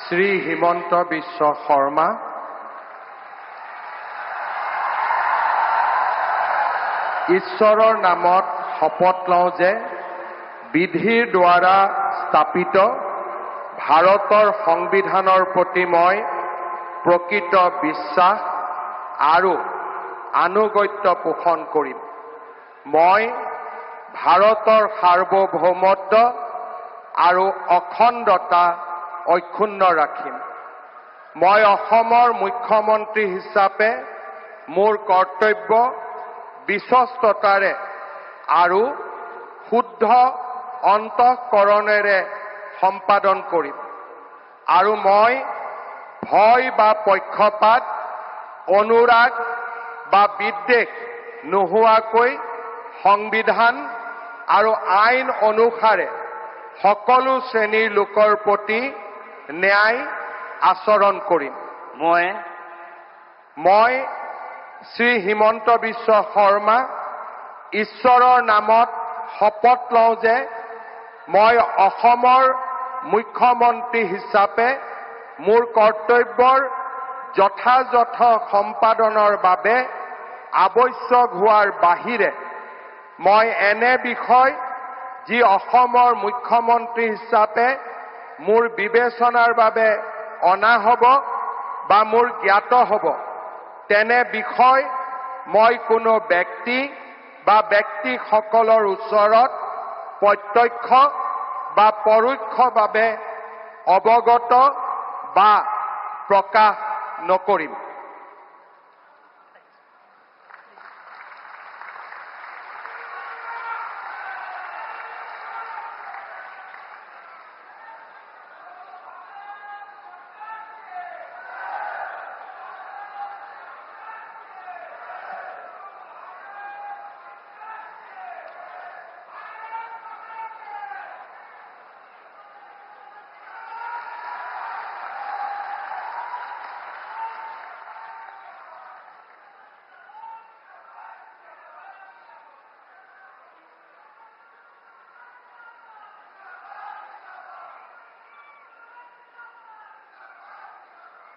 শ্ৰী হিমন্ত বিশ্ব শৰ্মা, ঈশ্বৰৰ নামত শপত লওঁ যে বিধিৰ দ্বাৰা স্থাপিত ভাৰতৰ সংবিধানৰ প্ৰতি মই প্ৰকৃত বিশ্বাস আৰু আনুগত্য পোষণ কৰিম। মই ভাৰতৰ সাৰ্বভৌমত্ব আৰু অখণ্ডতা অক্ষুণ্ণ ৰাখিম। মই অসমৰ মুখ্যমন্ত্ৰী হিচাপে মোৰ কৰ্তব্য বিশ্বস্ততাৰে আৰু শুদ্ধ অন্তঃকৰণেৰে সম্পাদন কৰিম আৰু মই ভয় বা পক্ষপাত, অনুৰাগ বা বিদ্বেষ নোহোৱাকৈ সংবিধান আৰু আইন অনুসাৰে সকলো শ্ৰেণীৰ লোকৰ প্ৰতি ন্যায় আচৰণ কৰিম। মই শ্ৰী হিমন্ত বিশ্ব শৰ্মা ঈশ্বৰৰ নামত শপত লওঁ যে মই অসমৰ মুখ্যমন্ত্ৰী হিচাপে মোৰ কৰ্তব্যৰ যথাযথ সম্পাদনৰ বাবে আৱশ্যক হোৱাৰ বাহিৰে মই এনে বিষয় যি অসমৰ মুখ্যমন্ত্ৰী হিচাপে মোৰ বিবেচনাৰ বাবে অনা হ'ব বা মোৰ জ্ঞাত হ'ব, তেনে বিষয় মই কোনো ব্যক্তি বা ব্যক্তিসকলৰ ওচৰত প্ৰত্যক্ষ বা পৰোক্ষভাৱে অৱগত বা প্ৰকাশ নকৰিম।